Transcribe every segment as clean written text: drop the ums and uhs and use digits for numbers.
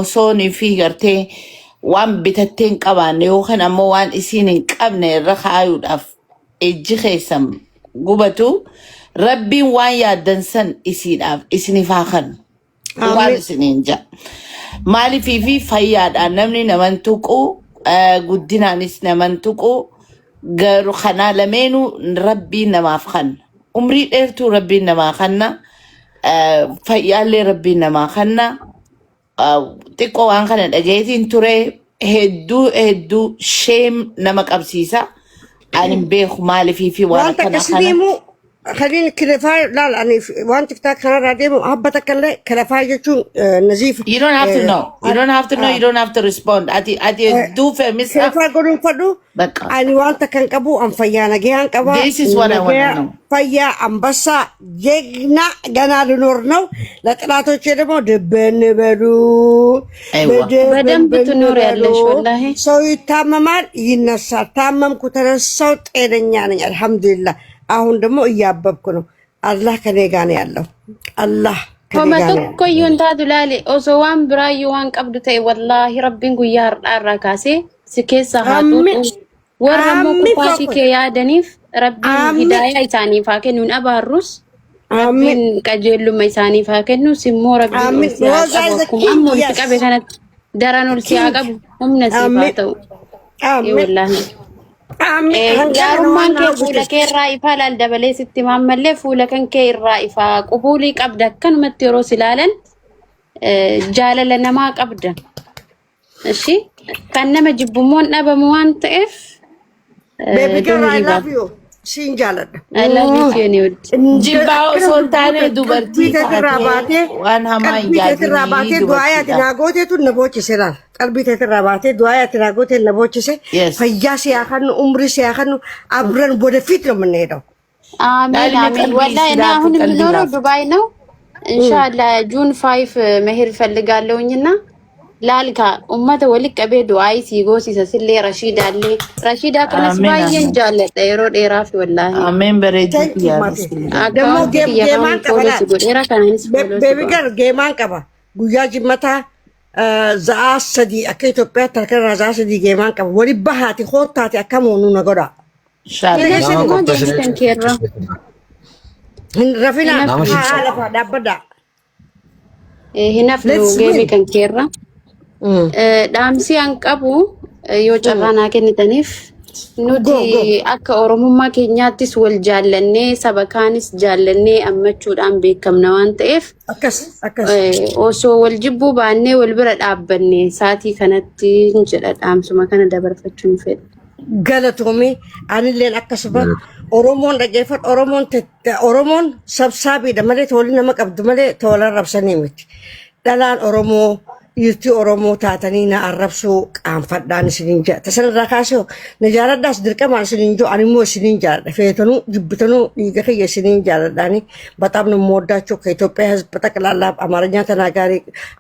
osoonii fi gartee waan bitatteen qabaanne yookaan ammoo waan isiin hin qabne irra kaayuudhaaf ejji keessan gubatu rabbiin waan yaaddan san isiidhaaf isiniif haa kennu. Waan isiniin ja'a. Maaliifii fi fayyaadhaan namni naman tuqu guddinaanis naman tuqu garuu kanaa lameenuu rabbiin namaaf kenna. Umrii dheertuu rabbiin namaa kenna. Fayyaallee rabbiin namaa kenna. Xiqqoo waan kana dhageetiin ture hedduu sheem nama qabsiisa. Ani hin beeku maaliifii fi waan akkana kana. خليني كلفاي لا لا أنا وأنت كتاك خنا راديم أحبتك كله كلفاي جتون نزيف. You don't have to know. You don't have to know. You don't have to respond. Ati do فمسا. كلفاي قولون فدو. أنا وأنت كان كبو أم فيانا جيان كبا. This is what I want to know. فيا أم بسا جينا جنا لنورنو لا تلاتو كده دبن بدو. أيوة. بدم بتنور يالله والله. سوي تماما ينسى تمام كتر الصوت إيرنياني الحمد لله. አሁን ደግሞ እያበብኩ ነው አላህ ከኔ ጋር ነው ያለው አላህ ከኔ ጋር ነው ኮመቶ ኮዩንታ ዱላሊ ኦሶዋን ብራዩዋን ቀብዱተ ወላሂ ረቢን ጉያር አራካሴ ስኬሳ ሃቱ ወረሙ ኩፋሲ ከያደኒፍ ረቢን ሂዳያ ኢሳኒፋ ከኑን አባሩስ ረቢን ቀጀሉ መይሳኒ ፋከኑ ሲሞ ረቢን ሲያቀቡኩም አሞ ልትቀበ ከነት ደራኖል ሲያቀቡ ነሲፋተው ወላሂ Gaarummaan kee fuula kee irraa ifaa laal dabalee sitti maammallee fuula kan kee irraa ifaa qubuulii qabda akkanumatti yeroo silaalan jaalala namaa qabda. Ishi kan nama jibbumoon dhabamu waan ta'eef. Baby girl, I love you. Siin jaaladha. I love you too ni Jibbaa osoo hin taane dubartii taatee waan hamaa hin yaadinii dubartiidha. Naa gooteetu na boochise laal. Qalbii teetirraa baatee du'aayaa naa gootee na boochise. Fayyaa siyaa kannu umrii siyaa kannu abran ወደፊት ነው የምንሄደው። አሜን አሜን። ወላሂ እና አሁን የምኖረው ዱባይ ነው። ኢንሻአላህ ጁን 5 መሄድ ፈልጋለሁኝና ላልካ ኡመተ ወልቀ ቤዱ አይ ሲጎሲሰ ስለ ረሺዳ አለ ረሺዳ ከነስ ባየን ጃለጠ የሮ ዴራፊ ወላሂ አሜን በረጅት ያ ደግሞ ጌማን ቀባ ቤቢ ገር ጌማን ቀባ ጉያ ጅመታ za'a sadi akka Itoophiyaa tarkara za'a sadi geemaan qaba wali bahaati hootaati akka moonu na godha. Rafina haala faa dhaabbadha. Hinafnu geemi kan keerra. Dhaamsi an qabu yoo carraanaa kennitaniif nuti akka oromummaa keenyaattis wal jaallannee saba kaanis jaallannee ammachuudhaan beekamna waan ta'eef osoo wal jibbuu baannee wal bira dhaabbanne saatii kanatti jedha dhaamsuma kana dabarfachuun fedha. Galatoomii anilleen akkasuma Oromoon dhageeffadhu Oromoon sabsaabiidha malee tola nama qabdu malee tola rabsanii miti. Dhalaan Oromoo Yurti Oromoo taatanii na arrabsuu qaanfadhaan isiniin jaa. Tasanirraa kaasee na jaaladhaas dirqamaan isiniin jiru animmoo isiniin jaaladha. Feetanuu jibbitanuu dhiiga kiyya isiniin jaaladhaani በጣም ነው የምወዳቸው ከኢትዮጵያ ሕዝብ በጠቅላላ አማርኛ ተናጋሪ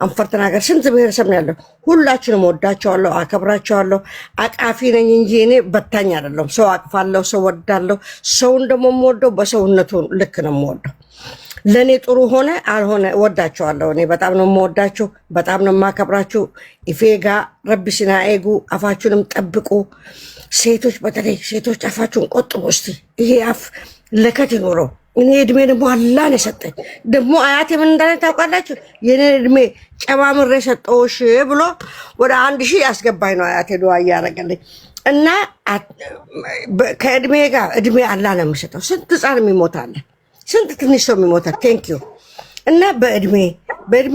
አንፈር ተናጋሪ ስንት ብሔረሰብ ነው ያለው ሁላችንም ወዳቸዋለሁ አከብራቸዋለሁ። አቃፊ ነኝ እንጂ እኔ በታኝ አይደለም። ሰው አቅፋለሁ፣ ሰው ወዳለሁ። ሰውን ደግሞ የምወደው በሰውነቱ ልክ ነው የምወደው። ለኔ ጥሩ ሆነ አልሆነ ወዳቸዋለሁ። እኔ በጣም ነው የምወዳቸው፣ በጣም ነው የማከብራቸው። ኢፌጋ ረቢ ሲናኤጉ አፋችሁንም ጠብቁ። ሴቶች በተለይ ሴቶች አፋችሁን ቆጥቡ እስቲ። ይሄ አፍ ለከት ይኖረው። እኔ እድሜ ደግሞ አላህ ነው የሰጠኝ። ደግሞ አያቴ ምን እንዳለ ታውቃላችሁ? የኔ እድሜ ጨማምሬ ሰጠውሽ ብሎ ወደ 1000 ያስገባኝ ነው አያቴ ዱዓ ያረጋለኝ። እና ከእድሜ ጋር እድሜ አላህ ነው የሚሰጠው። ስንት ህፃን ይሞታል፣ ስንት ትንሽ ሰው ይሞታል። ቴንክ ዩ። እና በእድሜ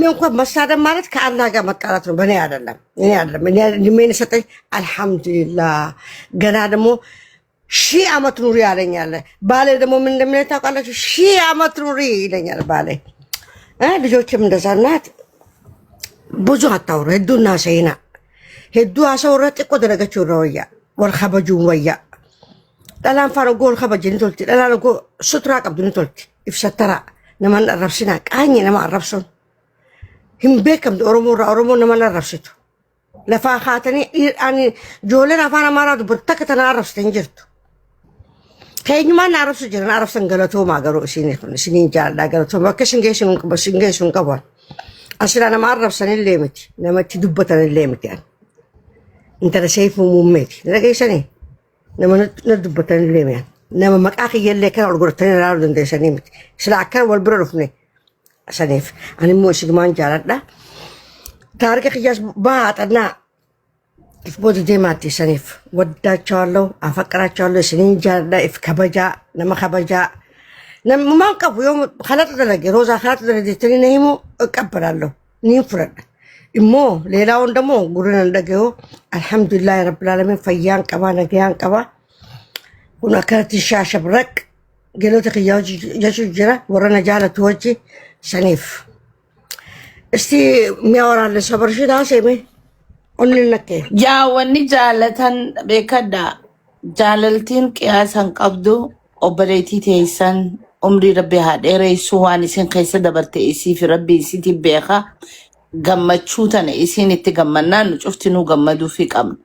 እንኳን መሳደብ ማለት ከአላህ ጋር መጣላት ነው። በእኔ አይደለም፣ እኔ እድሜን የሰጠኝ አልሐምዱሊላህ። ገና ደግሞ 1000 ዓመት ኑሪ ያለኛል ባሌ። ደግሞ ምን እንደሚለኝ ታውቃላችሁ? 1000 ዓመት ኑሪ ይለኛል ባሌ። ልጆችም እንደዛ ናት። ብዙ አታውሩ። ሄዱና ሰይና ሄዱ አሰውረት እኮ ደረገችው ረውያ ወልኸበጁ ወያ دلان فارو قول خبر جنتولتي دلان قول سترة قبل جنتولتي إفساترا نمان الرفسنا كأني نما الرفسون هم بيكم أورمو نمان الرفسيتو لفا خاتني أني جولنا فانا مراد بتكت أنا عرفت إنجرتو كأني ما نعرف سجل نعرف سنجلتو ما قالوا سنين جال لا قالوا ما كشنجيشون كبار أصلا أنا ما أعرف سنة اللي متي لما تدبت أنا اللي متي يعني أنت شايفه مميت لقي سنة لما ندبت أنا اللي يعني لما مكاخي يلي كان أقول تاني لا أرد أنت سنة متي سلا كان والبرفني سنيف أنا مو سجمان جالت لا تارك خياس بعد أنا إفبود دي ماتي سنيف ودا شالو أفكر شالو سنين جالنا إف خبجا لما خبجا لما ما نقف يوم خلات تلاقي روزا خلات تلاقي تاني نيمو كبر له نيفرد إمو ليلا وندمو قرنا ندقيه الحمد لله رب العالمين فيان كبا نجيان كبا كنا كانت الشاشة برك قالوا تخياج جاشو جرا ورانا جالة وجه سنيف استي ميورا اللي صبر شي دا سيمي قولي لك ايه يا وني جالتن بكدا جاللتين قياسن قبدو اوبريتي تيسن عمري ربي هاد ريسواني سين خيسه دبرتي اسي في ربي سيتي بيخا غمچوتن اسين اتغمنا نشفتنو غمدو في قم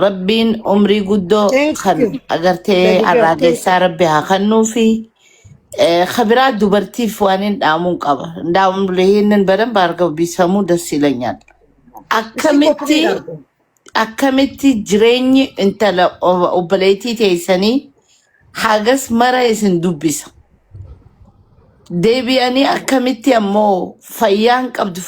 ربين عمري قدو خن اگرتي اراغيسا ربي هخنو في خبرات دبرتي فوانين دامون قبا دامون لهين بدن بارغو بيسمو دس يلኛል akkamitti jireenyi intala obboleettii teessanii hagas mara isin dubbisa deebi'anii akkamitti ammoo fayyaa qabdu